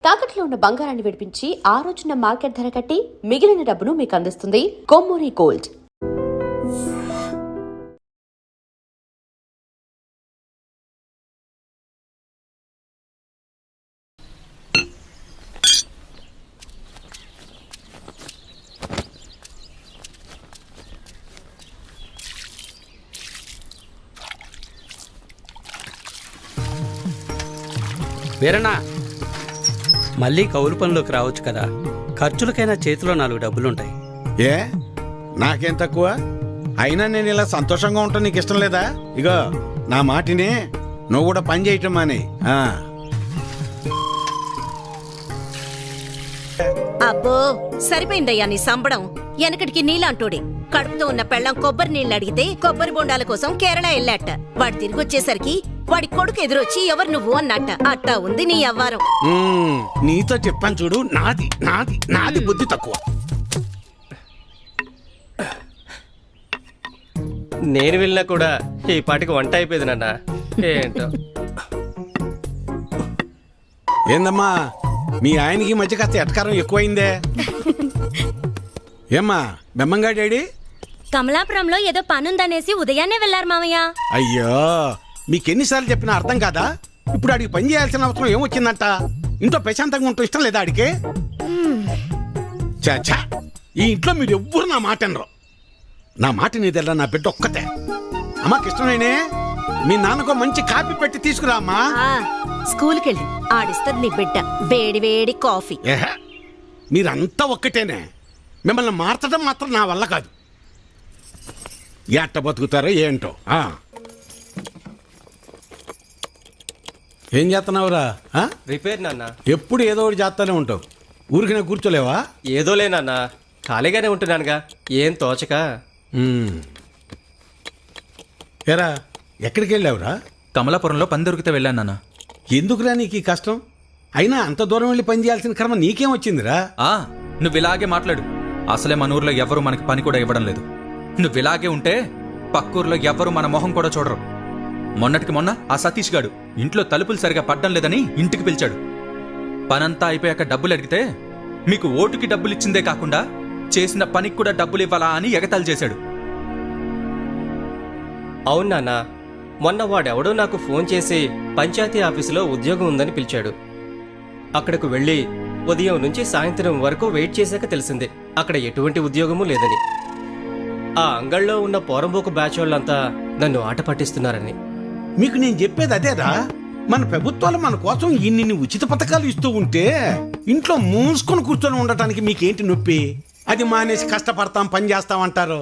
తాకట్లో ఉన్న బంగారాన్ని విడిపించి ఆ రోజున మార్కెట్ ధర కట్టి మిగిలిన డబ్బును మీకు అందిస్తుంది కొమ్మూరి గోల్డ్. వీరన్నా, మళ్ళీ కౌలు పనిలోకి రావచ్చు కదా. ఖర్చులకైనా చేతిలో 4 డబ్బులుంటాయి. ఏ నాకేం తక్కువ? అయినా నేను ఇలా సంతోషంగా ఉంటాను నీకు ఇష్టం లేదా? ఇగో నా మాటినే, నువ్వు కూడా పని చేయటం మానే. అబ్బో సరిపోయిందయ్యా నీ సంబడం. వెనకటికి నీలాంటోడే కడుపుతో ఉన్న పెళ్ళం కొబ్బరి నీళ్ళు అడిగితే కొబ్బరి బొండాల కోసం కేరళ వెళ్ళాట. వాడు తిరిగి వచ్చేసరికి వాడి కొడుకు ఎదురొచ్చి ఎవరు నువ్వు అన్నట్ట. అట్టా ఉంది నీ అవ్వారం. నీతో చెప్పాను చూడు, నాది నాది నాది బుద్ధి తక్కువ. నేను వెళ్ళినా కూడా ఈ పాటికి వంట అయిపోయింది నాన్న. ఏంటో ఏందమ్మా మీ ఆయనకి మధ్య కాస్త ఎటకారం ఎక్కువైందే. ఏమ్మా బెమ్మంగా డాడీ? కమలాపురంలో ఏదో పనుందనేసి ఉదయాన్నే వెళ్లారు మామయ్య. అయ్యో మీకెన్నిసార్లు చెప్పినా అర్థం కాదా? ఇప్పుడు ఆడికి పని చేయాల్సిన అవసరం ఏమొచ్చిందంట? ఇంట్లో ప్రశాంతంగా ఉంటూ ఇష్టం లేదా ఆడికి? చాచా ఈ ఇంట్లో మీరు ఎవ్వరు నా మాట అనరు. నా మాట నీదెల్లా, నా బిడ్డ ఒక్కతే. అమ్మా కృష్ణనేనే, మీ నాన్నకో మంచి కాపీ పెట్టి తీసుకురా అమ్మా. స్కూల్కి వెళ్ళి ఆడిస్తుంది నీ బిడ్డ వేడి వేడి కాఫీ. మీరంతా ఒక్కటేనే, మిమ్మల్ని మార్చడం మాత్రం నా వల్ల కాదు. ఎట్ట బతుకుతారో ఏంటో. ఏం చేస్తున్నావురా? రిపేర్ నాన్న. ఎప్పుడు ఏదో ఒకటి చేస్తానే ఉంటావు, ఊరికినే కూర్చోలేవా? ఏదోలే నాన్న, ఖాళీగానే ఉంటున్నానుగా, ఏం తోచక. ఏరా ఎక్కడికి వెళ్ళావురా? కమలాపురంలో పని దొరికితే వెళ్ళాను నాన్న. ఎందుకురా నీకు ఈ కష్టం? అయినా అంత దూరం వెళ్ళి పని చేయాల్సిన కర్మ నీకేం వచ్చిందిరా? నువ్వు ఇలాగే మాట్లాడు. అసలే మన ఊర్లో ఎవరు మనకి పని కూడా ఇవ్వడం లేదు. నువ్వు ఇలాగే ఉంటే పక్కూర్లో ఎవరు మన మొహం కూడా చూడరు. మొన్నటికి మొన్న ఆ సతీష్ గాడు ఇంట్లో తలుపులు సరిగా పడ్డం లేదని ఇంటికి పిలిచాడు. పనంతా అయిపోయాక డబ్బులు అడిగితే మీకు ఓటుకి డబ్బులు ఇచ్చిందే కాకుండా చేసిన పనికి కూడా డబ్బులు ఇవ్వాలా అని ఎగతాళి చేశాడు. అవును నాన్న, మొన్న వాడెవడో నాకు ఫోన్ చేసి పంచాయతీ ఆఫీసులో ఉద్యోగం ఉందని పిలిచాడు. అక్కడకు వెళ్ళి ఉదయం నుంచి సాయంత్రం వరకు వెయిట్ చేశాక తెలిసింది అక్కడ ఎటువంటి ఉద్యోగమూ లేదని. ఆ అంగళ్ళలో ఉన్న పోరంబోకు బ్యాచ్ వాళ్ళంతా నన్ను ఆట పట్టిస్తున్నారని. మీకు నేను చెప్పేది అదేరా, మన ప్రభుత్వాలు మన కోసం ఇన్ని ఉచిత పథకాలు ఇస్తూ ఉంటే ఇంట్లో మూసుకొని కూర్చొని ఉండటానికి మీకేంటి నొప్పి? అది మానేసి కష్టపడతాం పని చేస్తామంటారు.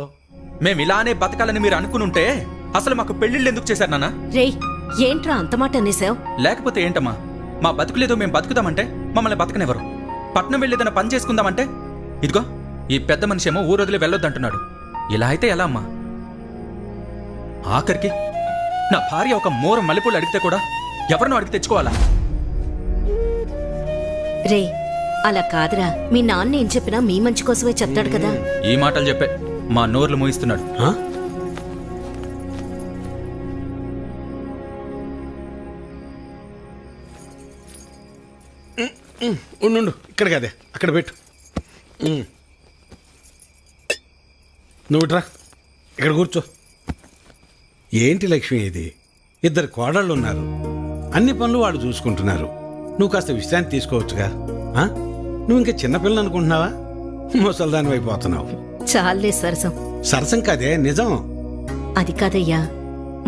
మేము ఇలానే బతకాలని మీరు అనుకునుంటే అసలు మాకు పెళ్లిళ్ళు ఎందుకు చేశారు నాన్న? రేయ్ ఏంట్రా అంత మాట అనేసావు? లేకపోతే ఏంటమ్మా, మా బతుకులేదో మేము బతుకుదామంటే మమ్మల్ని బతకనివ్వరు. పట్నం వెళ్ళేదన్న పని చేసుకుందామంటే ఇదిగో ఈ పెద్ద మనిషి ఏమో ఊరొదిలి వెళ్ళొద్దంటున్నాడు. ఇలా అయితే ఎలా అమ్మా? ఆఖరికి నా భార్య ఒక మోర మల్లెపూలు అడిగితే కూడా ఎవరినో అడిగి తెచ్చుకోవాలా? రే అలా కాదురా, మీ నాన్న ఏం చెప్పినా మీ మంచి కోసమే చెప్తాడు కదా. ఈ మాటలు చెప్పే మా నోర్లు మోయిస్తున్నాడు. ఉండు, ఇక్కడ కదే అక్కడ పెట్టు. నువ్వుట్రా ఇక్కడ కూర్చో. ఏంటి లక్ష్మి ఇది? 2 కోడళ్ళు ఉన్నారు, అన్ని పనులు వాళ్ళు చూసుకుంటున్నారు. నువ్వు కాస్త విశ్రాంతి తీసుకోవచ్చుగా. నువ్వు ఇంకా చిన్నపిల్లలు అనుకుంటున్నావా? ముసల్దాని అయిపోతున్నావు. చాలే సరసం. సరసం కాదే, నిజం. అది కాదయ్యా,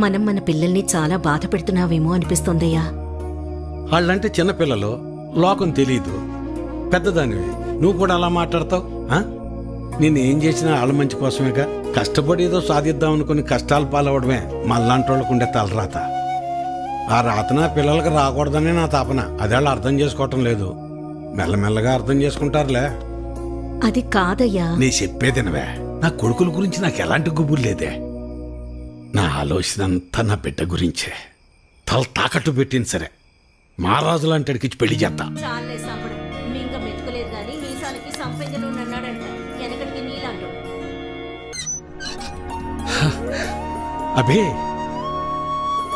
మనం మన పిల్లల్ని చాలా బాధ పెడుతున్నావేమో అనిపిస్తోందయ్యా. వాళ్ళంటే చిన్నపిల్లలు, లోకం తెలీదు. పెద్దదానివి నువ్వు కూడా అలా మాట్లాడతావు? నేనేం చేసినా వాళ్ళ మంచి కోసమేగా. కష్టపడి ఏదో సాధిద్దాం అనుకుని కష్టాలు పాలవడమే మళ్ళాంటి వాళ్ళకు ఉండే తలరాత. ఆ రాతన పిల్లలకి రాకూడదని నా తాపన. అదే వాళ్ళు అర్థం చేసుకోవటం లేదు. మెల్లమెల్లగా అర్థం చేసుకుంటారులే. అది కాదయ్యా. నీ చెప్పేదినవే, నా కొడుకుల గురించి నాకు ఎలాంటి గుబురు లేదే. నా ఆలోచన అంతా నా బిడ్డ గురించే. తల తాకట్టు పెట్టింది సరే, మహారాజు లాంటి అడిగిచ్చి పెళ్లి చేస్తా. అభే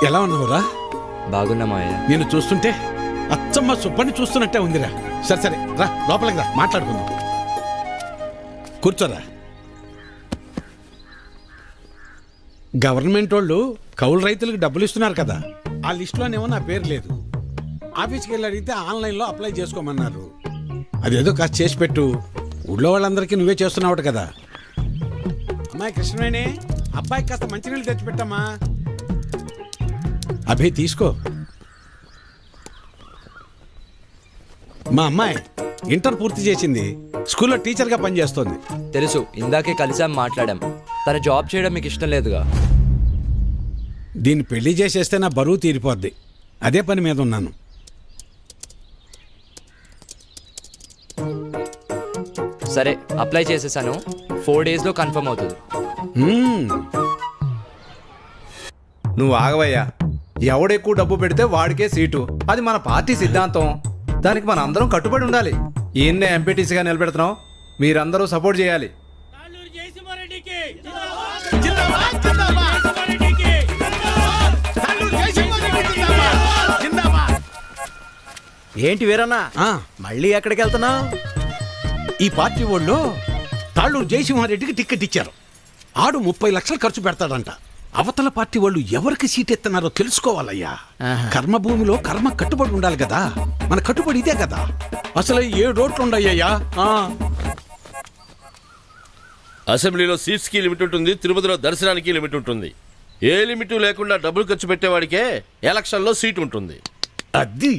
ఎలా ఉన్నావురా? బాగున్నా మావయ్య. నేను చూస్తుంటే అచ్చమ్మ సుబ్బని చూస్తున్నట్టే ఉందిరా. సరే సరే రా లోపలికి రా మాట్లాడుకుందాం. కూర్చోరా. గవర్నమెంట్ వాళ్ళు కౌలు రైతులకు డబ్బులు ఇస్తున్నారు కదా, ఆ లిస్టులోనేమో నా పేరు లేదు. ఆఫీస్కి వెళ్ళి అడిగితే ఆన్లైన్లో అప్లై చేసుకోమన్నారు. అదేదో కాస్త చేసి పెట్టు. ఊళ్ళో వాళ్ళందరికీ నువ్వే చేస్తున్నావు కదా. అమ్మాయి కృష్ణవేణి, అబ్బాయికి కాస్త మంచినీళ్ళు తెచ్చిపెట్టమ్మా. అభి తీసుకో. మా అమ్మాయి ఇంటర్ పూర్తి చేసింది, స్కూల్లో టీచర్గా పనిచేస్తోంది. తెలుసు, ఇందాకే కలిసాం, మాట్లాడాం. తన జాబ్ చేయడం మీకు ఇష్టం లేదుగా. దీన్ని పెళ్లి చేసేస్తే నా బరువు తీరిపోద్ది, అదే పని మీద ఉన్నాను. సరే, అప్లై చేసేసాను. 4 days లో కన్ఫర్మ్ అవుతుంది. నువ్వు ఆగవయ్యా. ఎవడెక్కువ డబ్బు పెడితే వాడికే సీటు. అది మన పార్టీ సిద్ధాంతం. దానికి మన అందరం కట్టుబడి ఉండాలి. ఈయన్నే ఎంపీటీసీగా నిలబెడుతున్నాం. మీరందరూ సపోర్ట్ చేయాలి. ఏంటి వీరన్నా, మళ్ళీ ఎక్కడికి వెళ్తున్నావు? ఈ పార్టీ వాళ్ళు తాళ్ళూరు జయసింహారెడ్డికి టిక్కెట్ ఇచ్చారు. ఆడు 30 లక్షలు ఖర్చు పెడతాడంట. అవతల పార్టీ వాళ్ళు ఎవరికి సీట్ ఎత్తున్నారో తెలుసుకోవాలయ్యా. కర్మభూమిలో కర్మ కట్టుబడి ఉండాలి కదా. మన కట్టుబడి ఇదే కదా. అసలు 7 ఓట్లు ఉండయ్యా. అసెంబ్లీలో సీట్స్ కి లిమిట్ ఉంటుంది, తిరుపతిలో దర్శనానికి లిమిట్ ఉంటుంది. ఏ లిమిట్ లేకుండా డబ్బులు ఖర్చు పెట్టేవాడికే ఎలక్షన్లో సీట్ ఉంటుంది. అది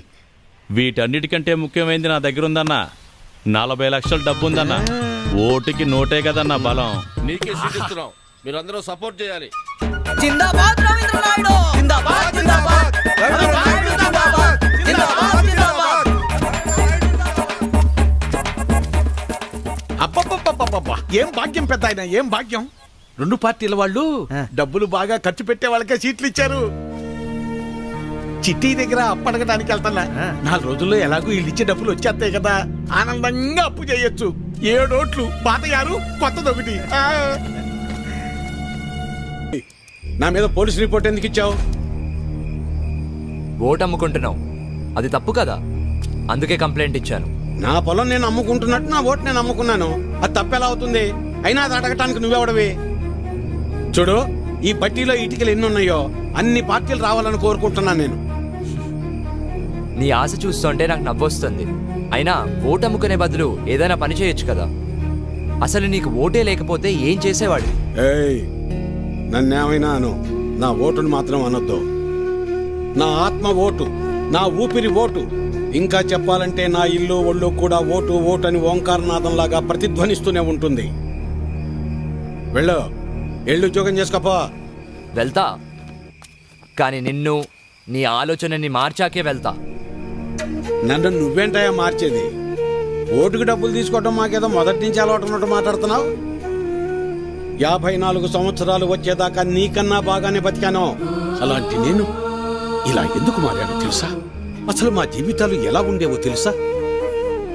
వీటన్నిటికంటే ముఖ్యమైనది నా దగ్గర ఉందన్నా. 40 లక్షల డబ్బు ఉందన్నా. ఓటుకి నోటే కదన్నా బలం. నీకే సీట్ ఇస్తున్నాం, మీరందరూ సపోర్ట్ చేయాలి. జిందాబాద్ రవీంద్ర నాయుడు, జిందాబాద్ జిందాబాద్ రవీంద్ర నాయుడు, జిందాబాద్ జిందాబాద్ జిందాబాద్. అబ్బబ్బబ్బబ్బబ్బా, ఏం భాగ్యం పెద్ద ఆయన, ఏం భాగ్యం. 2 పార్టీల వాళ్ళు డబ్బులు బాగా ఖర్చు పెట్టే వాళ్ళకే సీట్లు ఇచ్చారు. చిట్టి దగ్గర అప్పడగడానికి వెళ్తానా. 4 రోజుల్లో ఎలాగో వీళ్ళు ఇచ్చే డబ్బులు వచ్చేస్తాయి కదా. ఆనందంగా అప్పు చేయొచ్చు. 7 ఓట్లు, పాత 6, కొత్తది 1. నా మీద పోలీస్ రిపోర్ట్ ఎందుకు ఇచ్చావు? ఓటు అమ్ముకుంటున్నావు, అది తప్పు కదా. అందుకే కంప్లైంట్ ఇచ్చాను. నా పొలం నేను అమ్ముకుంటున్నట్టు నా ఓటు నేను అమ్ముకున్నాను. అది తప్పెలా అవుతుంది? అయినా అది అడగటానికి నువ్వెవడవి? చూడు, ఈ పట్టీలో ఇటుకలు ఎన్ని ఉన్నాయో అన్ని పార్టీలు రావాలని కోరుకుంటున్నాను నేను. నీ ఆశ చూస్తుంటే నాకు నవ్వొస్తుంది. అయినా ఓటు అమ్ముకునే బదులు ఏదైనా పని చేయొచ్చు కదా. అసలు నీకు ఓటే లేకపోతే ఏం చేసేవాడు? ఏయ్, నన్నేమైనా అను, నా ఓటును మాత్రం అనొద్దు. నా ఆత్మ ఓటు, నా ఊపిరి ఓటు. ఇంకా చెప్పాలంటే నా ఇల్లు ఒళ్ళు కూడా ఓటు ఓటు అని ఓంకారనాదంలాగా ప్రతిధ్వనిస్తూనే ఉంటుంది. వెళ్ళు, ఎళ్ళు ఉద్యోగం చేసుకోపో. వెళ్తా, కానీ నిన్ను, నీ ఆలోచనని మార్చాకే వెళ్తా. నన్ను నువ్వేంటయా మార్చేది? ఓటుకు డబ్బులు తీసుకోవడం మాకేదో మొదటి నుంచి అలవాటు ఉన్నట్టు మాట్లాడుతున్నావు. 54 సంవత్సరాలు వచ్చేదాకా నీకన్నా బాగానే బతికాను. అలాంటి నేను ఇలా ఎందుకు మారాను తెలుసా? అసలు మా జీవితాలు ఎలా ఉండేవో తెలుసా?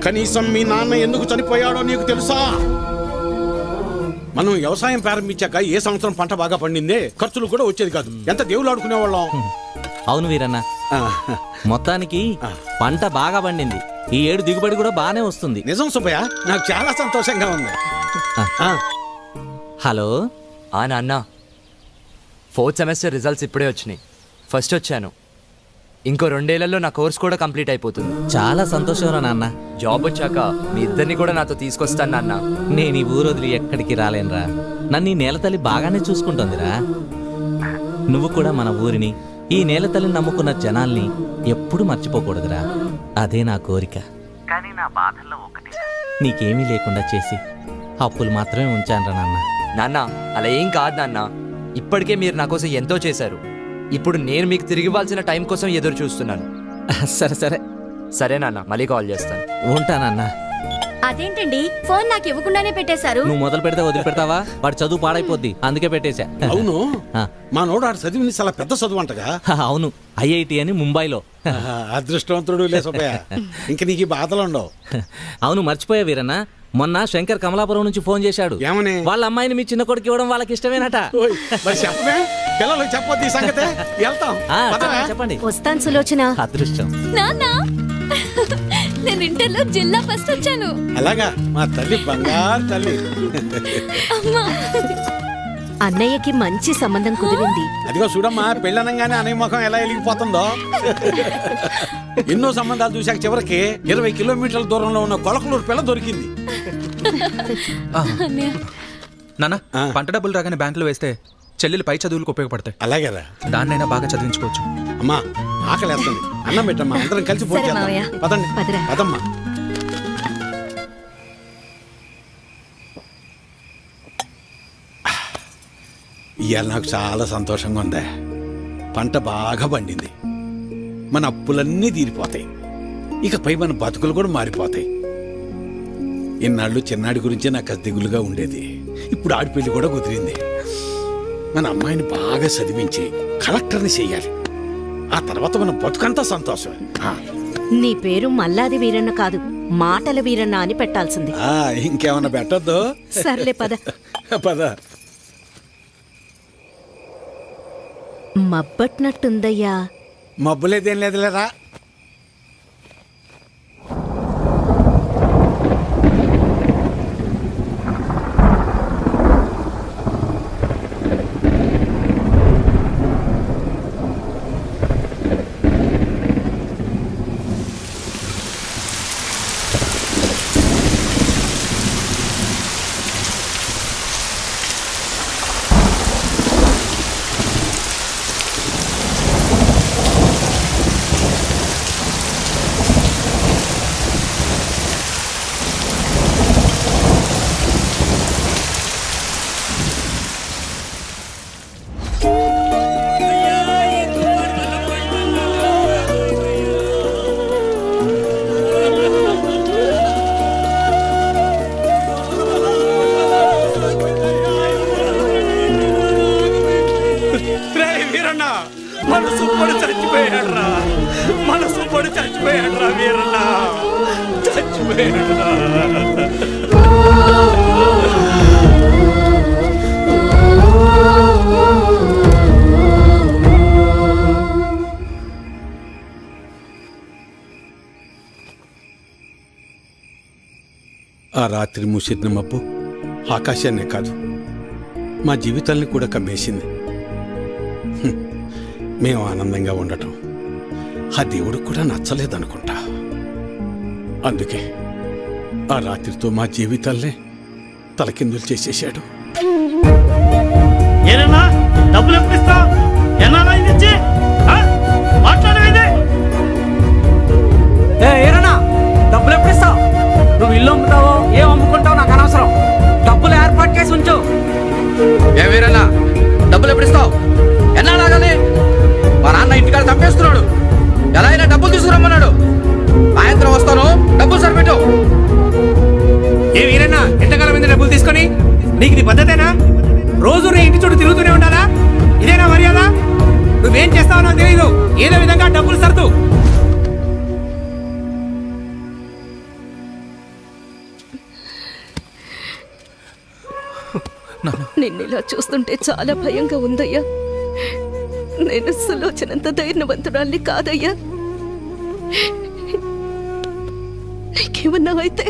కనీసం మీ నాన్న ఎందుకు చనిపోయాడో నీకు తెలుసా? మనం వ్యవసాయం ప్రారంభించాక ఏ సంవత్సరం పంట బాగా పండిందే, ఖర్చులు కూడా వచ్చేది కాదు. ఎంత దేవుళ్ళు ఆడుకునేవాళ్ళం. అవును వీరన్న, మొత్తానికి పంట బాగా పండింది. ఈ ఏడు దిగుబడి కూడా బాగానే వస్తుంది. నిజం సుబ్బయ్య, నాకు చాలా సంతోషంగా ఉంది. హలో. నాన్న, 4th సెమిస్టర్ రిజల్ట్స్ ఇప్పుడే వచ్చినాయి. ఫస్ట్ వచ్చాను. ఇంకో 2 ఏళ్లలో నా కోర్స్ కూడా కంప్లీట్ అయిపోతుంది. చాలా సంతోషం రా నాన్న. జాబ్ వచ్చాక మీ ఇద్దరిని కూడా నాతో తీసుకొస్తాను నాన్న. నేను ఈ ఊరు వదిలి ఎక్కడికి రాలేనురా. నన్ను ఈ నేలతల్లి బాగానే చూసుకుంటోందిరా. నువ్వు కూడా మన ఊరిని, ఈ నేలతల్లిని నమ్ముకున్న జనాల్ని ఎప్పుడు మర్చిపోకూడదురా. అదే నా కోరిక. కానీ నా బాధల్లో ఒకటి, నీకేమీ లేకుండా చేసి అప్పులు మాత్రమే ఉంచానురా నాన్న. నాన్న, అలా ఏం కాదు నాన్న. ఇప్పటికే మీరు నా కోసం ఎంతో చేశారు. ఇప్పుడు నేను మీకు తిరిగి ఇవ్వాల్సిన టైం కోసం ఎదురు చూస్తున్నాను. సరే సరే సరే నాన్న, మళ్ళీ కాల్ చేస్తాను. ఉంటానన్నా. అదేంటండి, ఫోన్ నాకు ఇవ్వకుండానే పెట్టేశారు. నువ్వు మొదలు పెడితే వదిలిపెడతావా? వాడు చదువు పాడైపోద్ది, అందుకే పెట్టేశా. అవును, మా నోడు ఆడు చదివింది చాలా పెద్ద చదువు అంటగా. అవును, IIT అని ముంబైలో. అదృష్టవంతుడు లే సుబ్బయ్య, ఇంక నీకు ఈ బాధలు ఉండవు. అవును, మర్చిపోయా వీరన్న, మొన్న శంకర్ కమలాపురం నుంచి ఫోన్ చేశాడు. ఏమని? వాళ్ళ అమ్మాయిని మీ చిన్న కొడుకు ఇవ్వడం వాళ్ళకి ఇష్టమేనట. మరి చెప్పమే, పిల్లలు చెప్పొద్దు ఈ సంగతే. వెళ్తాం, చెప్పండి. వస్తాను సులోచన. అదృష్టం. నాన్న నేను ఇంటర్లో జిల్లా ఫస్ట్ వచ్చాను. అలాగా మా తల్లి బంగారు తల్లి. అమ్మా, అన్నయ్యకి మంచి సంబంధం కుదిరింది. అదిగో చూడమ్మా, పెళ్ళనంగానే అన్నయ్య ముఖం ఎలా వెలిగిపోతుందో. ఎన్నో సంబంధాలు చూశాక చివరికి 20 కిలోమీటర్ల దూరంలో ఉన్న కొలకలూరు పిల్ల దొరికింది. నాన్న, పంట డబ్బులు రాగానే బ్యాంకులో వేస్తే చెల్లెలు పై చదువులకు ఉపయోగపడతాయి. అలాగేరా, దాన్నైనా బాగా చదివించుకోవచ్చు. అమ్మా ఆకలి వేస్తుంది, అన్నం పెట్టమ్మా, అందరం కలిసి సరే భోజనం మావయ్య. చేద్దాం. పదండి పదరా. పదమ్మా. ఇవాళ నాకు చాలా సంతోషంగా ఉంది. పంట బాగా పండింది, మన అప్పులన్నీ తీరిపోతాయి, ఇకపై మన బతుకులు కూడా మారిపోతాయి. ఇన్నాళ్ళు చిన్నాడి గురించే నాకు అది దిగులుగా ఉండేది. ఇప్పుడు ఆడి పెళ్లి కూడా కుదిరింది. మన అమ్మాయిని బాగా చదివించి కలెక్టర్ని చెయ్యాలి. ఆ తర్వాత మన బతుకంతా సంతోషమే. నీ పేరు మల్లాది వీరన్న కాదు, మాటల వీరన్న అని పెట్టాల్సింది. ఇంకేమన్నా పెట్టద్దు. సర్లే పద. పద. మబ్బట్నట్టుందయ్యా. మబ్బులేదేం లేదులేరా. మనసు పడి చచ్చిపోయాడు రా, మనసు పడి చచ్చిపోయాడు రా వీరన్న, చచ్చిపోయాడు రా. ఆ రాత్రి మూసిన మబ్బు ఆకాశాన్నే కాదు, మా జీవితాల్ని కూడా కమ్మేసింది. మేము ఆనందంగా ఉండటం ఆ దేవుడికి కూడా నచ్చలేదనుకుంటా. అందుకే ఆ రాత్రితో మా జీవితాల్నే తలకిందులు చేసేశాడు. ఏనన్నా డబ్బులు ఎప్పుడు ఇస్తావు? ఎన్నాళ్ళ ఇది ఇచ్చి? మాట్లాడవేది? ఏరన్నా డబ్బులు ఎప్పుడు ఇస్తావు? నువ్వు ఇల్లు అమ్ముతావో ఏం అమ్ముకుంటావు నాకు అనవసరం. డబ్బులు ఏర్పాటు చేసి ఉంచు. ఏ వీరన్నా, డబ్బులు ఎప్పుడు ఇస్తావు? ఎన్నాళ్ళు ఆగాలి? మా నాన్న ఇంటికాడ తప్పేస్తున్నాడు. ఎలా అయినా డబ్బులు తీసుకురమ్మన్నాడు. సాయంత్రం వస్తాను, డబ్బులు సరిపెట్టు. ఏ వీరన్నా, ఎంతకాలం మీద డబ్బులు తీసుకొని? నీకు ఇది పద్ధతేనా? రోజు నీ ఇంటి చుట్టూ తిరుగుతూనే ఉండాలా? ఇదేనా మర్యాద? నువ్వేం చేస్తావో నాకు తెలియదు. ఏదో విధంగా డబ్బులు సర్దు. నిన్నిలా చూస్తుంటే చాలా భయంగా ఉందయ్యా. నేను సులోచనంత ధైర్యవంతురాల్ని కాదయ్యా. నీకేమన్నా అయితే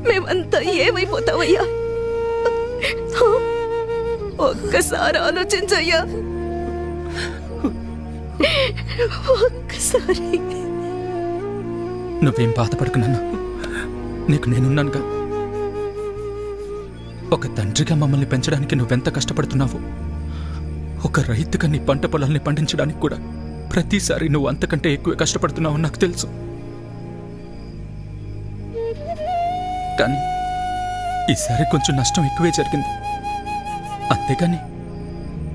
మేమంతా ఏమైపోతావయ్యా? ఒక్కసారి ఆలోచించయ్యా, ఒక్కసారి. నువ్వేం బాధపడకు నాన్న, నీకు నేనున్నానుగా. ఒక తండ్రిగా మమ్మల్ని పెంచడానికి నువ్వెంత కష్టపడుతున్నావు, ఒక రైతుగా నీ పంట పొలాల్ని పండించడానికి కూడా ప్రతిసారి నువ్వు అంతకంటే ఎక్కువ కష్టపడుతున్నావు నాకు తెలుసు. కానీ ఈసారి కొంచెం నష్టం ఎక్కువే జరిగింది. అంతేగాని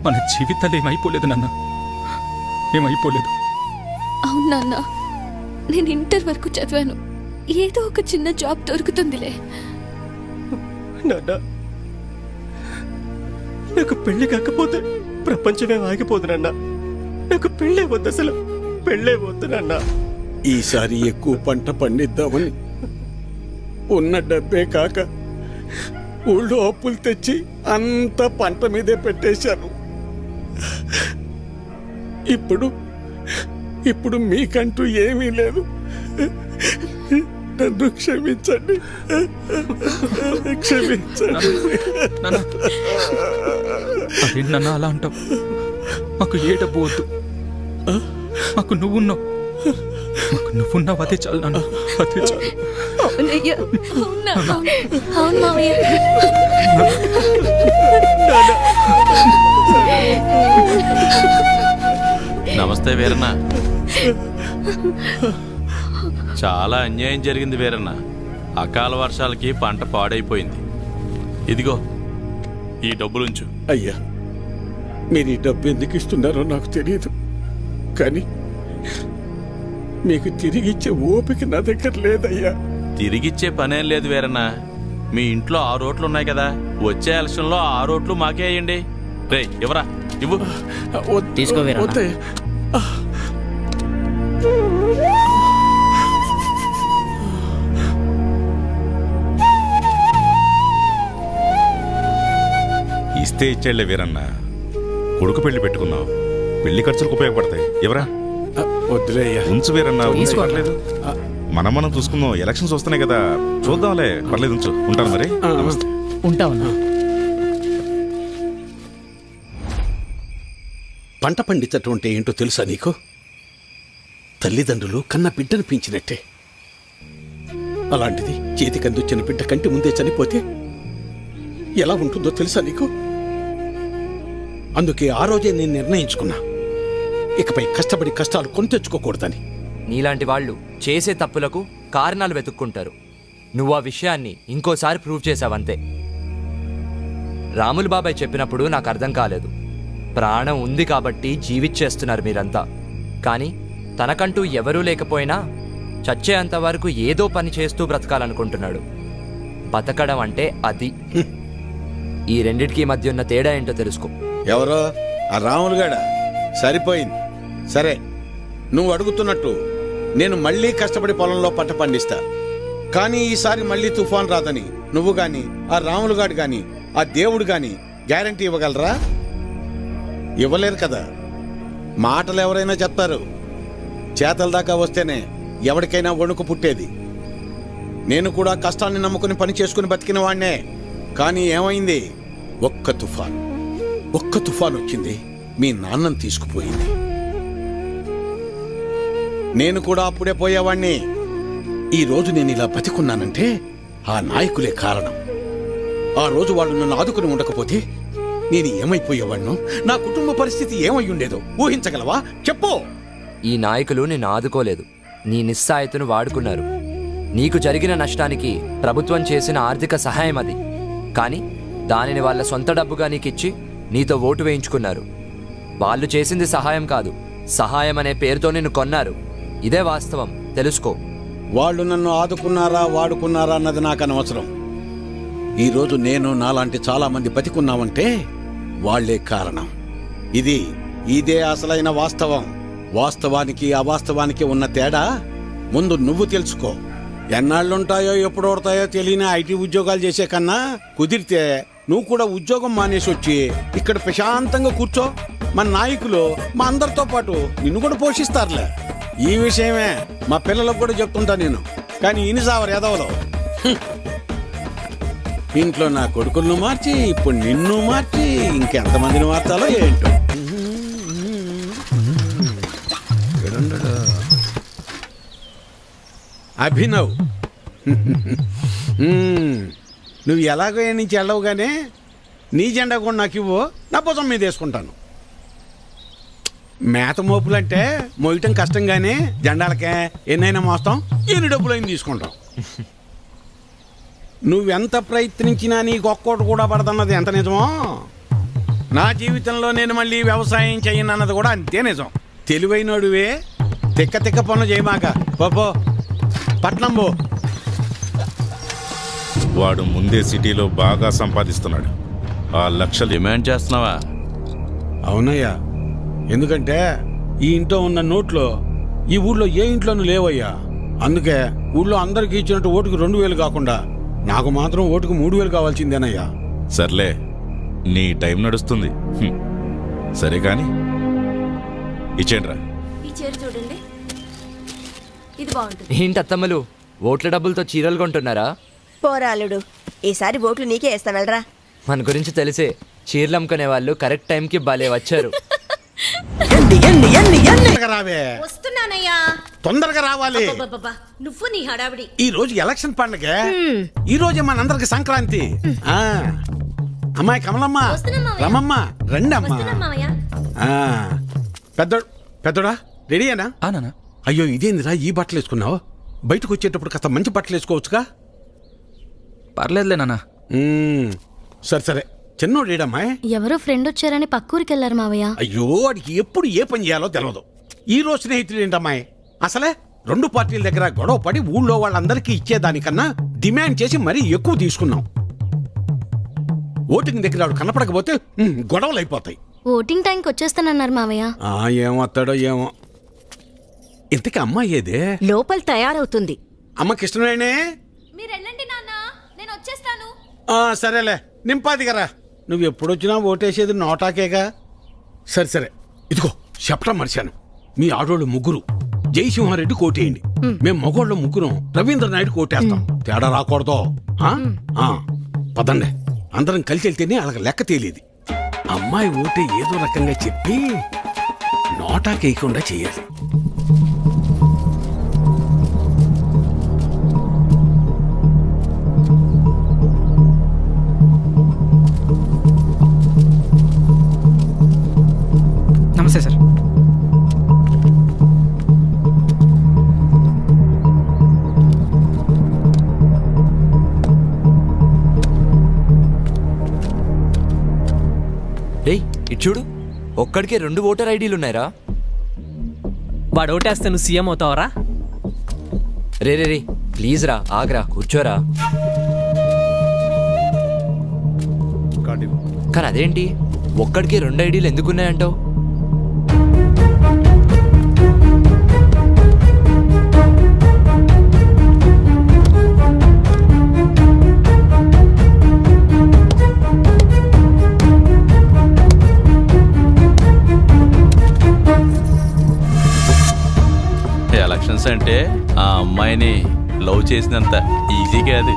మన జీవితాలు ఏమైపోలేదు నాన్న, ఏమైపోలేదు. అవును నాన్న, నేను ఇంటర్ వరకు చదివాను. ఏదో ఒక చిన్న జాబ్ దొరుకుతుందిలే. నాన్న, నాకు పెళ్లి కాకపోతే ప్రపంచమే ఆగిపోదు నాన్న. నాకు పెళ్ళే వద్దు, అసలు పెళ్ళే వద్దు నాన్న. ఈసారి ఎక్కువ పంట పండిద్దామని ఉన్న డబ్బే కాక ఊళ్ళో అప్పులు తెచ్చి అంత పంట మీదే పెట్టేశాను. ఇప్పుడు మీకంటూ ఏమీ లేదు. నన్ను క్షమించండి, క్షమించండి. అదేంటి నాన్న అలా అంటావు? మాకు ఏ డబ్బు వద్దు, మాకు నువ్వున్నావు, మాకు నువ్వున్నావు, అదే చాలు నాన్న, అదే చాలు. అవునయ్యా, అవునా? అవును మావయ్య. నమస్తే వీరన్న. చాలా అన్యాయం జరిగింది వీరన్న. అకాల వర్షాలకి పంట పాడైపోయింది. ఇదిగో ఈ డబ్బులుంచు. అయ్యా, మీరు ఈ డబ్బు ఎందుకు ఇస్తున్నారో నాకు తెలియదు, కానీ మీకు తిరిగిచ్చే ఓపిక నా దగ్గర లేదయ్యా. తిరిగిచ్చే పనేం లేదు వీరన్న. మీ ఇంట్లో 6 ఓట్లు ఉన్నాయి కదా, వచ్చే ఎలక్షన్లో 6 ఓట్లు మాకే వేయండి. రే ఇవ్వరా, ఇవ్వు. తీసుకో వీరన్న. ఇస్తే ఇచ్చేళ్లే వీరన్న, కొడుకు పెళ్లి పెట్టుకున్నావు, పెళ్లి ఖర్చులకు ఉపయోగపడతాయి. ఎవరా? వద్దులే అయ్యా, ఉంచు వీరన్న, పర్లేదు. మనం చూసుకుందాం, ఎలక్షన్స్ వస్తున్నాయి కదా, చూద్దాంలే, పర్లేదు, ఉంచు. ఉంటాను మరి. ఉంటావన్నా. పంట పండించటం అంటే ఏంటో తెలుసా నీకు? తల్లిదండ్రులు కన్న బిడ్డను పెంచినట్టే. అలాంటిది చేతికందొచ్చిన బిడ్డ కంటి ముందే చనిపోతే ఎలా ఉంటుందో తెలుసా నీకు? అందుకే ఆ రోజే నేను నిర్ణయించుకున్నా, ఇకపై కష్టపడి కష్టాలు కొని తెచ్చుకోకూడదని. నీలాంటి వాళ్ళు చేసే తప్పులకు కారణాలు వెతుక్కుంటారు. నువ్వు ఆ విషయాన్ని ఇంకోసారి ప్రూవ్ చేశావంతే. రాములు బాబాయ్ చెప్పినప్పుడు నాకు అర్థం కాలేదు. ప్రాణం ఉంది కాబట్టి జీవిచ్చేస్తున్నారు మీరంతా. కానీ తనకంటూ ఎవరూ లేకపోయినా చచ్చేంత వరకు ఏదో పని చేస్తూ బ్రతకాలనుకుంటున్నాడు. బతకడం అంటే అది. ఈ రెండిటికి మధ్య ఉన్న తేడా ఏంటో తెలుసుకో. ఎవరో ఆ రాములుగాడ సరిపోయింది. సరే, నువ్వు అడుగుతున్నట్టు నేను మళ్ళీ కష్టపడి పొలంలో పంట పండిస్తా. కానీ ఈసారి మళ్ళీ తుఫాన్ రాదని నువ్వు గాని, ఆ రాములుగాడు గాని, ఆ దేవుడు గాని గ్యారంటీ ఇవ్వగలరా? ఇవ్వలేరు కదా. మాటలు ఎవరైనా చెప్తారు, చేతల దాకా వస్తేనే ఎవరికైనా వణుకు పుట్టేది. నేను కూడా కష్టాన్ని నమ్ముకుని పని చేసుకుని బతికిన వాణ్ణే. కానీ ఏమైంది? ఒక్క తుఫాన్ వచ్చింది, మీ నాన్నను తీసుకుపోయింది. నేను కూడా అప్పుడే పోయేవాణ్ణి. ఈ రోజు నేను ఇలా బతికున్నానంటే ఆ నాయకులే కారణం. ఆ రోజు వాళ్ళు నన్ను ఆదుకుని ఉండకపోతే నేను ఏమైపోయేవాణ్ణు? నా కుటుంబ పరిస్థితి ఏమై ఉండేదో ఊహించగలవా? చెప్పు. ఈ నాయకులు నిన్ను ఆదుకోలేదు, నీ నిస్సాయతను వాడుకున్నారు. నీకు జరిగిన నష్టానికి ప్రభుత్వం చేసిన ఆర్థిక సహాయం అది. కానీ దానిని వాళ్ళ సొంత డబ్బుగా నీకిచ్చి నీతో ఓటు వేయించుకున్నారు. వాళ్ళు చేసింది సహాయం కాదు, సహాయం అనే పేరుతో నిన్ను కొన్నారు. ఇదే వాస్తవం, తెలుసుకో. వాళ్ళు నన్ను ఆదుకున్నారా వాడుకున్నారా అన్నది నాకు అనవసరం. ఈరోజు నేను నాలాంటి చాలా మంది బతికున్నామంటే వాళ్లే కారణం. ఇదే అసలైన వాస్తవం. వాస్తవానికి అవాస్తవానికి ఉన్న తేడా ముందు నువ్వు తెలుసుకో. ఎన్నాళ్ళుంటాయో ఎప్పుడు ఓడతాయో తెలియని ఐటీ ఉద్యోగాలు చేసే కన్నా కుదిరితే నువ్వు కూడా ఉద్యోగం మానేసి వచ్చి ఇక్కడ ప్రశాంతంగా కూర్చో. మన నాయకులు మా అందరితో పాటు నిన్ను కూడా పోషిస్తారులే. ఈ విషయమే మా పిల్లలకు కూడా చెప్తుంటా నేను. కానీ ఇనిసావరు ఎదవలో ఇంట్లో నా కొడుకులను మార్చి ఇప్పుడు నిన్ను మార్చి ఇంకెంతమందిని మార్చాలో ఏంటో. అభినవ్, నువ్వు ఎలాగో ఏ నుంచి వెళ్ళవుగానే నీ జెండా కూడా నాకు ఇవ్వు, నా భుజం మీద వేసుకుంటాను. మేత మోపులంటే మోయటం కష్టంగానే జెండాలకే ఎన్నైనా మోస్తాం, ఎన్ని డబ్బులైనా తీసుకుంటాం. నువ్వెంత ప్రయత్నించినా నీకు ఒక్కోటి కూడా పడదన్నది ఎంత నిజమో, నా జీవితంలో నేను మళ్ళీ వ్యవసాయం చేయనన్నది కూడా అంతే నిజం. తెలివైనోడువే, తిక్క పనులు చేయమాక. పో పట్నం పో. వాడు ముందే సిటీలో బాగా సంపాదిస్తున్నాడు. ఆ లక్షలు డిమాండ్ చేస్తున్నావా? అవునయ్యా, ఎందుకంటే ఈ ఇంట్లో ఉన్న నోట్లో ఈ ఊళ్ళో ఏ ఇంట్లోనూ లేవయ్యా. అందుకే ఊళ్ళో అందరికి ఇచ్చినట్టు ఓటుకు 2000 కాకుండా నాకు మాత్రం ఓటుకు 3000 కావాల్సిందేనయ్యా. సర్లే, నీ టైం నడుస్తుంది. సరే కాని ఇచ్చేండ్రా. ఈ చీర చూడండి, ఇది బాగుంటుంది. ఏంటి అత్తమ్మలు ఓట్ల డబ్బులతో చీరలు కొంటున్నారా? పోరాలుడు, ఈసారి ఓట్లు నీకే వేస్తాను వెళ్ళరా. మన గురించి తెలిసే చీరలు అమ్ముకునే వాళ్ళు కరెక్ట్ టైంకి భలే వచ్చారు. తొందరగా రావే, వస్తున్నానయ్యా. తొందరగా రావాలి. అబ్బబ్బబ్బబ్బా, నువ్వు నీ హడావిడి. ఈ రోజు ఎలక్షన్ పండగ, ఈ రోజే మనందరికి సంక్రాంతి. ఆ అమ్మాయి కమలమ్మ, రమమ్మ, రండి అమ్మా. పెద్దోడా రెడీయేనా? అయ్యో ఇదేందిరా ఈ బట్టలు వేసుకున్నావు? బయటకు వచ్చేటప్పుడు కాస్త మంచి బట్టలు వేసుకోవచ్చుగా. పర్లేదులే నాన్న. సరే సరే, చిన్నోడు ఏడమ్మాయి? ఎవరో ఫ్రెండ్ వచ్చారని పక్కూరికి వెళ్ళారు మావయ్య. అయ్యో వాడికి ఎప్పుడు ఏ పని చేయాలో తెలియదు. ఈ రోజు స్నేహితుడు ఏంటమ్మాయి? అసలే 2 పార్టీల దగ్గర గొడవ పడి ఊళ్ళో వాళ్ళందరికీ ఇచ్చేదానికన్నా డిమాండ్ చేసి మరీ ఎక్కువ తీసుకున్నాం. ఓటింగ్ దగ్గర వాడు కనపడకపోతే గొడవలు అయిపోతాయి. ఓటింగ్ టైంకి వచ్చేస్తానన్నారు మావయ్య. ఏమొస్తాడో ఏమో. ఇంతకీ అమ్మాయి ఏదే? లోపల తయారవుతుంది. అమ్మకి ఇష్టమేనే? మీరు వెళ్ళండి నాన్న, నేను వచ్చేస్తాను. సరేలే, నింపాదిగరా. నువ్వు ఎప్పుడొచ్చినా ఓటేసేది నోటాకేగా. సరే సరే, ఇదిగో చెప్పడం మర్చాను. మీ ఆడోళ్ళు ముగ్గురు జయసింహారెడ్డి కోటేయండి, మేము మగోళ్ళ ముగ్గురం రవీంద్ర నాయుడు కోటేస్తాం. తేడా రాకూడదు. పదండి, అందరం కలిసి వెళ్తేనే అలాగ లెక్క తేలేది. అమ్మాయి ఓటే ఏదో రకంగా చెప్పి నోటాకేయకుండా చేయాలి. నమస్తే సార్. డేయ్ ఇటు చూడు, ఒక్కడికే 2 ఓటర్ ఐడీలు ఉన్నాయరా. వాడు ఓటేస్తే నువ్వు CM అవుతావరా? Ray ray ray please రా, ఆగ్రా, కూర్చోరా. కానీ అదేంటి ఒక్కడికి 2 ఐడీలు ఎందుకున్నాయంటావు? ఎలక్షన్స్ అంటే ఆ అమ్మాయిని లవ్ చేసినంత ఈజీ కాదు.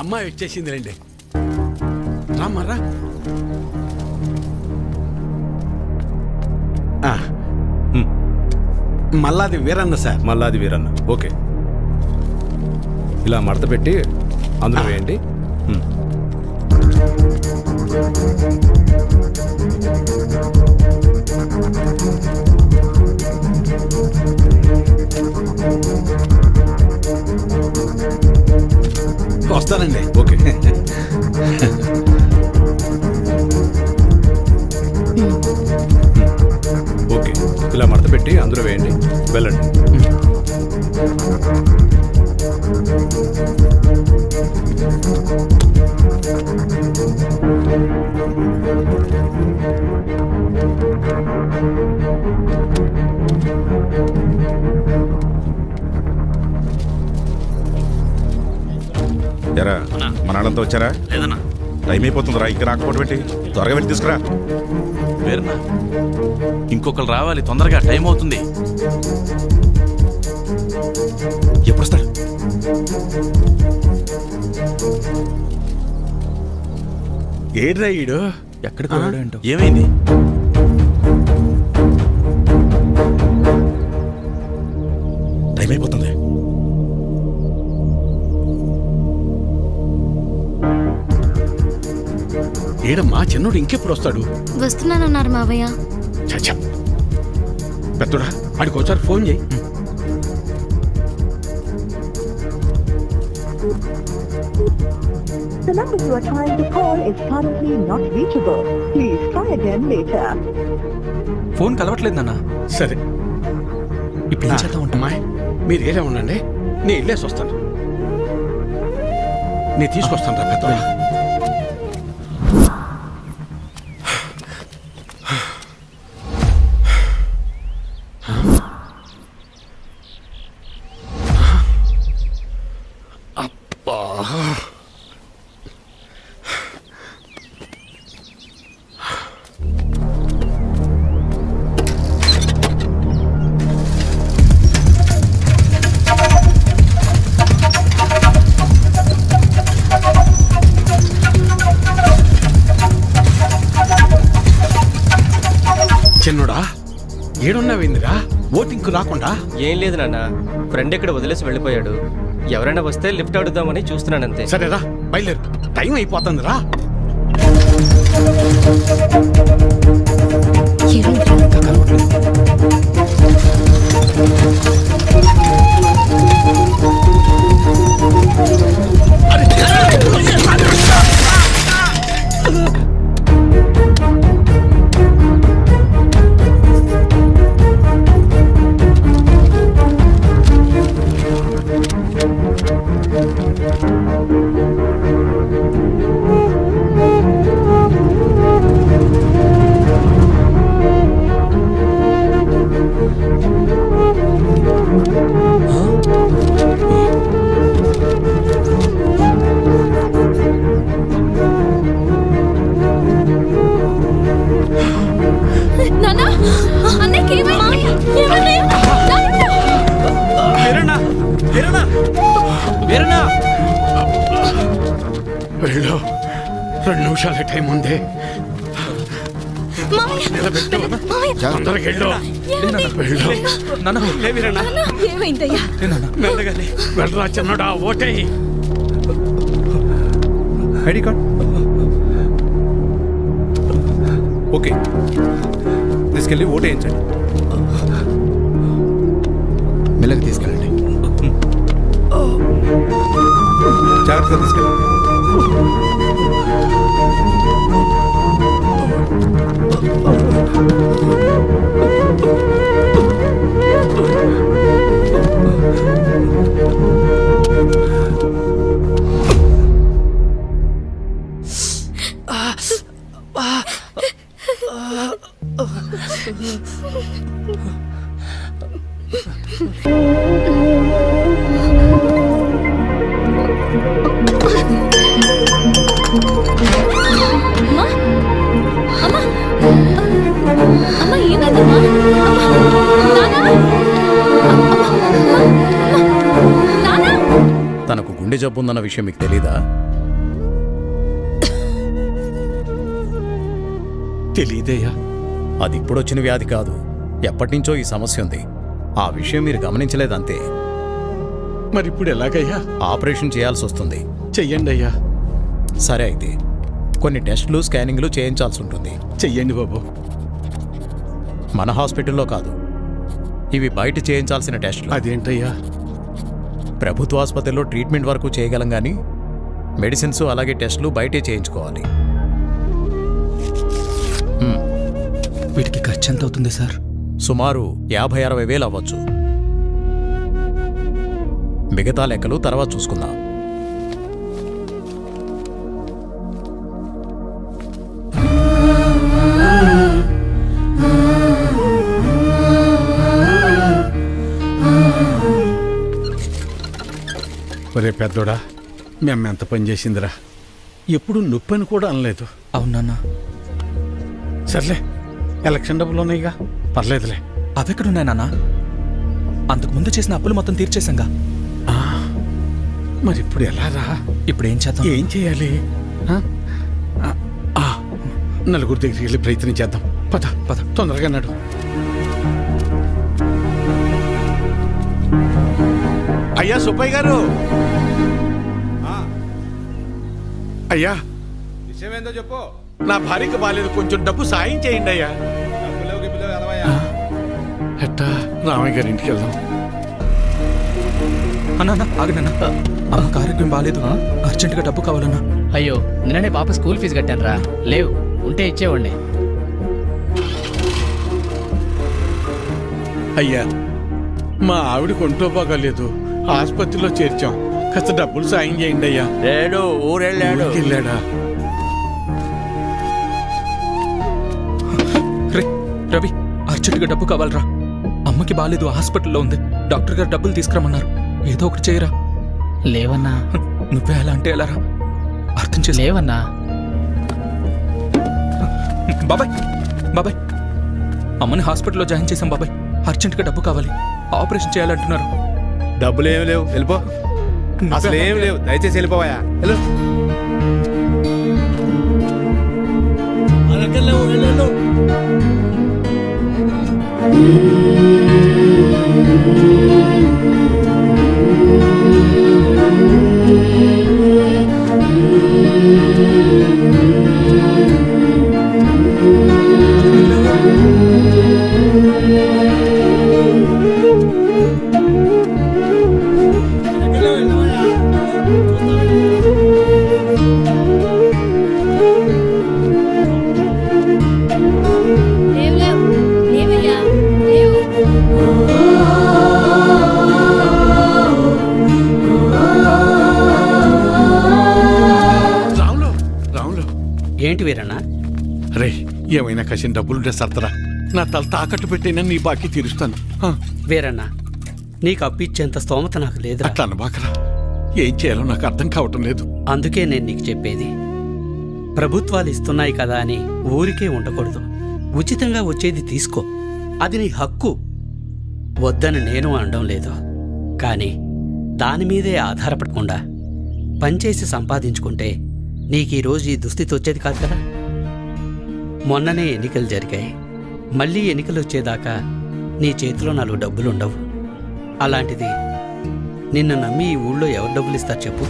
అమ్మాయి వచ్చేసింది, రండి రామ్మరా. మల్లాది వీరన్న సార్. మల్లాది వీరన్న, ఓకే. ఇలా మడత పెట్టి అందులో వేయండి. వస్తానండి. ఓకే. ఓకే, ఇలా మడత పెట్టి అందులో వేయండి, వెళ్ళండి. ఎరా మన వాళ్ళంతా వచ్చారా? లేదన్నా, టైం అయిపోతుందిరా, ఇంకా రాకపోవడం పెట్టి త్వరగా వెళ్ళి తీసుకురా. వేరన్నా, ఇంకొకరు రావాలి, తొందరగా టైం అవుతుంది. ఎప్పుడు వస్తాడు? ఏడ్రా ఈడు? ఎక్కడికి వెళ్ళాడు ఏంటో. ఏమైంది? టైం అయిపోతుంది. ఏడమ్మా చిన్నోడు ఇంకెప్పుడు వస్తాడు? వస్తున్నానన్నారు మావయ్య. చచ్చా పెద్దోడా ఆడికి ఒకసారి ఫోన్ చేయి. The number you are trying to call is currently not reachable. Please try again later. Phone కలవట్లేదు నాన్న. సరే ఇప్పుడు ఏం చేద్దాం ఉంటా? అమ్మాయి మీరు ఏరే ఉండండి, నేను వెళ్ళేసి వస్తాను. నేను తీసుకొస్తాను రా పెద్దోడా. చిన్నోడా ఏడున్నావేందిరా ఓటింగ్కు రాకుండా? ఏం లేదు నాన్న, ఫ్రెండ్ ఇక్కడ వదిలేసి వెళ్ళిపోయాడు. ఎవరైనా వస్తే లిఫ్ట్ అడుగుదామని చూస్తున్నానంతే. సరేరా బయలుదేరు, టైం అయిపోతుంది రా. వెళ్ళు, 2 నిమిషాల టైం ఉంది. తొందరగా వెళ్ళు. ఏమైందయ్యా? వెళ్ళరా చిన్నోడా, ఓటేయి. ఐడి కార్డ్ ఓకే, తీసుకెళ్ళి ఓటేయించండి. మెల్లగా తీసుకెళ్ళండి, జాగ్రత్తగా తీసుకెళ్ళండి. తనకు గుండె జబ్బు ఉందన్న విషయం మీకు తెలీదా? తెలీదయ్యా. అది ఇప్పుడొచ్చిన వ్యాధి కాదు, ఎప్పటినుంచో ఈ సమస్య ఉంది. ఆ విషయం మీరు గమనించలేదంతే. మరి ఇప్పుడు ఎలాగయ్యా? ఆపరేషన్ చేయాల్సి వస్తుంది. చెయ్యండి అయ్యా. సరే అయితే కొన్ని టెస్టులు స్కానింగ్లు చేయించాల్సి ఉంటుంది. చెయ్యండి బాబు. మన హాస్పిటల్లో కాదు, ఇవి బయట చేయించాల్సిన టెస్టులు. అదేంటయ్యా? ప్రభుత్వ ఆసుపత్రిలో ట్రీట్మెంట్ వరకు చేయగలం కానీ మెడిసిన్స్ అలాగే టెస్టులు బయటే చేయించుకోవాలి. వీటికి ఖర్చు ఎంత అవుతుంది సార్? సుమారు 50-60 వేలు అవ్వచ్చు. మిగతా లెక్కలు తర్వాత చూసుకుందాం. ఒరే పెద్దోడా, మేము ఎంత పని చేసిందిరా. ఎప్పుడు నొప్పి అని కూడా అనలేదు. అవునన్నా. సర్లే, ఎలక్షన్ డబ్బులు ఉన్నాయిగా, పర్లేదులే. అవెక్కడున్నాయి నాన్న? అంతకుముందు చేసిన అప్పులు మొత్తం తీర్చేశాంగా. మరి ఇప్పుడు ఎలా రా? ఇప్పుడు ఏం చేద్దాం? ఏం చేయాలి? నలుగురు దగ్గరికి వెళ్ళి ప్రయత్నం చేద్దాం. పద పద, తొందరగా నడు. అయ్యా సుబ్బయ్య గారు, అయ్యా విషయం ఏందో చెప్పు. నా భార్యకి బాలేదు, కొంచెం డబ్బు సాయం చేయండి అయ్యా. ఎట్టా రామయ్య గారి ఇంటికి వెళ్దాం. అన్నా ఆగనన్నా, అమ్మకి ఆరోగ్యం బాగాలేదు, అర్జెంటుగా డబ్బు కావాలన్నా. అయ్యో నిన్ననే పాప స్కూల్ ఫీజు కట్టాను రా, లేవు ఉంటే ఇచ్చేవాడిని. అయ్యా మా ఆవిడకి ఒంట్లో బాగాలేదు, ఆసుపత్రిలో చేర్చాం, కాస్త డబ్బులు సాయం చేయండి అయ్యా. లేడు, ఊరెళ్ళాడు. వెళ్ళాడా? రే రవి, అర్జెంటుగా డబ్బు కావాలరా. అమ్మకి బాగాలేదు, హాస్పిటల్లో ఉంది, డాక్టర్ గారు డబ్బులు తీసుకురమ్మన్నారు. ఏదో ఒకటి చేయరా. లేవన్నా. నువ్వే అలా అంటే ఎలా రా, అర్థం చేసి. లేవన్నా. బాబాయ్ బాబాయ్, అమ్మని హాస్పిటల్లో జాయిన్ చేశాం బాబాయ్, అర్జెంటుగా డబ్బు కావాలి, ఆపరేషన్ చేయాలంటున్నారు. డబ్బులు ఏమి లేవు, వెళ్ళిపో. అసలు ఏమి లేవు, దయచేసి వెళ్ళిపోవా. వెళ్ళు. రాములు, రాములు. ఏంటి వీరన్నా? రే ఏమైనా కసిన డబ్బులుంటే సర్తరా, నా తల తాకట్టు పెట్టైనా నీ బాకీ తీరుస్తాను. వీరన్నా, నీకు అప్పిచ్చేంత స్తోమత నాకు లేదు. అట్లా అనబాకరా, ఏం చేయాలో నాకు అర్థం కావటం లేదు. అందుకే నేను నీకు చెప్పేది, ప్రభుత్వాలు ఇస్తున్నాయి కదా అని ఊరికే ఉండకూడదు. ఉచితంగా వచ్చేది తీసుకో, అది నీ హక్కు. వద్దని నేను అనడం లేదు, కానీ దాని మీదే ఆధారపడకుండా పనిచేసి సంపాదించుకుంటే నీకు ఈరోజు ఈ దుస్థితి వచ్చేది కాదు కదా. మొన్ననే ఎన్నికలు జరిగాయి, మళ్ళీ ఎన్నికలు వచ్చేదాకా నీ చేతిలో 4 డబ్బులుండవు. అలాంటిది నిన్ను నమ్మి ఈ ఊళ్ళో ఎవరు డబ్బులు ఇస్తారు చెప్పు?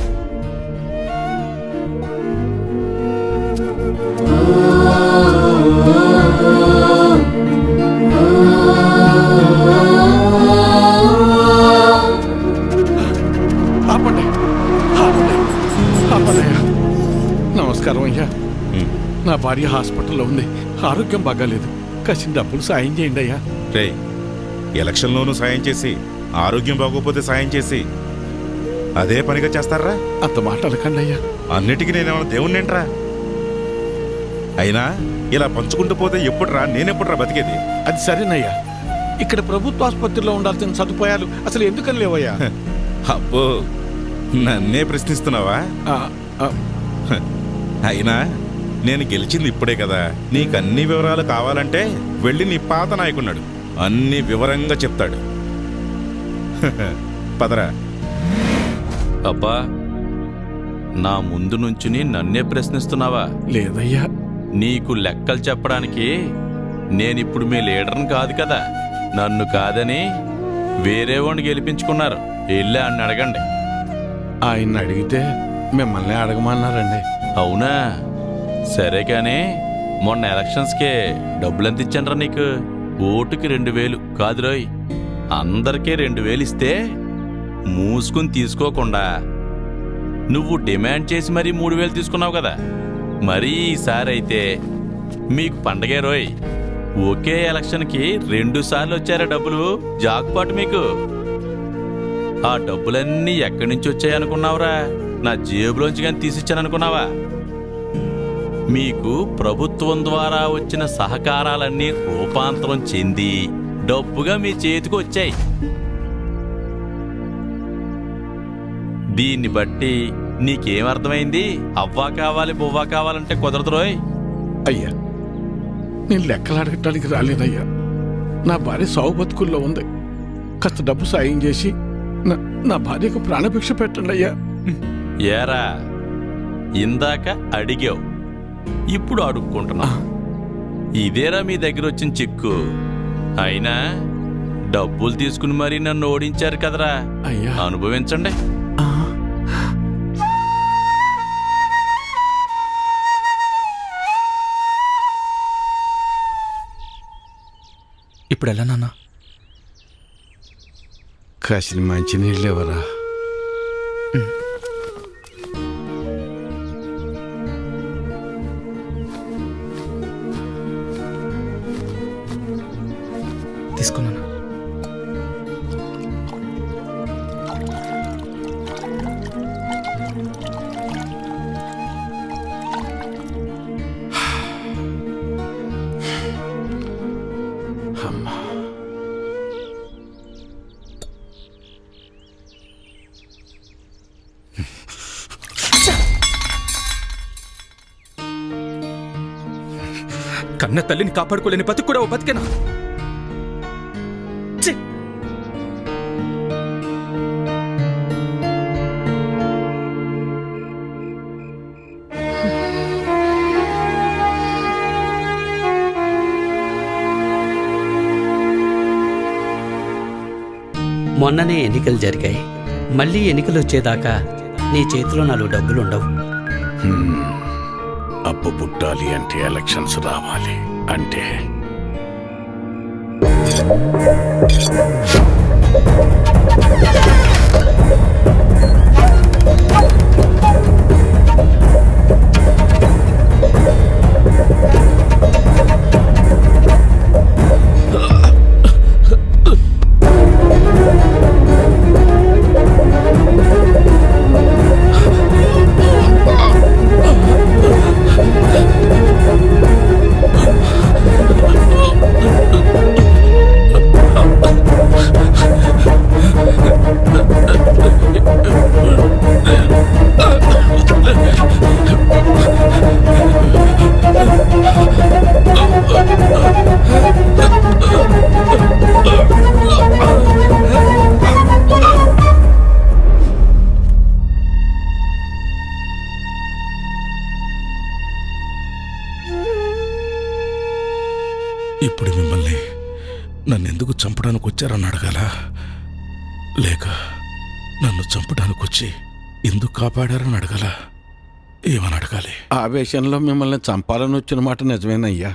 ఆపండి, ఆపండి, ఆపండి. నమస్కారం అయ్యా. నా భార్య హాస్పిటల్లో ఉంది, ఆరోగ్యం బాగాలేదు, కాసిన డబ్బులు సాయం చేయండి అయ్యా. రే, ఎలక్షన్లోనూ సాయం చేసి ఆరోగ్యం బాగోపోతే సాయం చేసి అదే పనిగా చేస్తారా? అంత మాట అనకండి అయ్యా. అన్నిటికీ నేనేమన్నా దేవుణ్ణేంట్రా? అయినా ఇలా పంచుకుంటూ పోతే ఎప్పుడురా, నేనెప్పుడురా బతికేది? అది సరేనయ్యా, ఇక్కడ ప్రభుత్వ ఆసుపత్రిలో ఉండాల్సిన సదుపాయాలు అసలు ఎందుకని లేవయ్యా? అబ్బో, నన్నే ప్రశ్నిస్తున్నావా? అయినా నేను గెలిచింది ఇప్పుడే కదా, నీకన్ని వివరాలు కావాలంటే వెళ్ళి నీ పాత నాయకున్నాడు, అన్ని వివరంగా చెప్తాడు. పదరా. అబ్బా, నా ముందు నుంచుని నన్నే ప్రశ్నిస్తున్నావా? లేదయ్యా. నీకు లెక్కలు చెప్పడానికి నేనిప్పుడు మీ లీడర్ని కాదు కదా. నన్ను కాదని వేరే వాడిని గెలిపించుకున్నారు, వెళ్ళి అని అడగండి. ఆయన్ని అడిగితే మిమ్మల్ని అడగమన్నారండి. అవునా? సరే కానీ మొన్న ఎలక్షన్స్కే డబ్బులెంత ఇచ్చానరా నీకు? ఓటుకి 2000 కాదురోయ్, అందరికీ 2000 ఇస్తే మూసుకుని తీసుకోకుండా నువ్వు డిమాండ్ చేసి మరీ 3000 తీసుకున్నావు కదా. మరీ ఈసారి అయితే మీకు పండగే రోయ్. ఒకే ఎలక్షన్కి 2 సార్లు వచ్చారా డబ్బులు, జాక్పాట్ మీకు. ఆ డబ్బులన్నీ ఎక్కడి నుంచి వచ్చాయనుకున్నావురా? నా జేబులోంచి కానీ తీసిచ్చాననుకున్నావా? మీకు ప్రభుత్వం ద్వారా వచ్చిన సహకారాలన్నీ రూపాంతరం చెంది డబ్బుగా మీ చేతికి వచ్చాయి. దీన్ని బట్టి నీకేమర్థమైంది? అవ్వా కావాలి బువ్వా కావాలంటే కుదరదు రోయ్. అయ్యా, నేను లెక్కలు అడగటానికి రాలేదయ్యా. నా భార్య సావు బతుకుల్లో ఉంది, కాస్త డబ్బు సాయం చేసి నా భార్యకు ప్రాణభిక్ష పెట్టండి అయ్యా. ఏరా, ఇందాక అడిగావు, ఇప్పుడు అడుక్కుంటున్నా. ఇదేరా మీ దగ్గర వచ్చిన చిక్కు. అయినా డబ్బులు తీసుకుని మరీ నన్ను ఓడించారు కదరా. అయ్యా. అనుభవించండి. ఇప్పుడు ఎలా నాన్న? కాసిన మంచి నీళ్ళు ఎవరా? తీసుకున్నాను. అమ్మా. కన్న తల్లిని కాపాడుకోలేని బతుకు కూడా ఓ బతికేనా? ఛీ! మొన్ననే ఎన్నికలు జరిగాయి. మళ్ళీ ఎన్నికలు వచ్చేదాకా నీ చేతిలో 4 డబ్బులుండవు. అప్పు పుట్టాలి అంటే ఎలక్షన్స్ రావాలి అంటే ఇప్పుడు మిమ్మల్ని నన్నెందుకు చంపడానికి వచ్చారని అడగాల, లేక నన్ను చంపడానికి వచ్చి ఎందుకు కాపాడారని అడగాల? ఏమని అడగాలి? ఆవేశంలో మిమ్మల్ని చంపాలని వచ్చిన మాట నిజమేనయ్యా.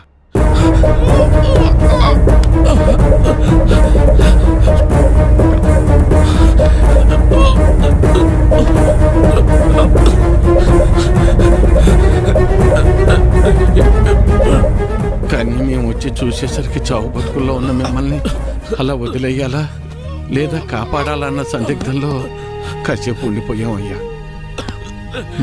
కానీ మేము వచ్చి చూసేసరికి చావు బతుకుల్లో ఉన్న మిమ్మల్ని అలా వదిలేయాలా లేదా కాపాడాలన్న సందిగ్ధంలో కాసేపు ఉండిపోయాం అయ్యా.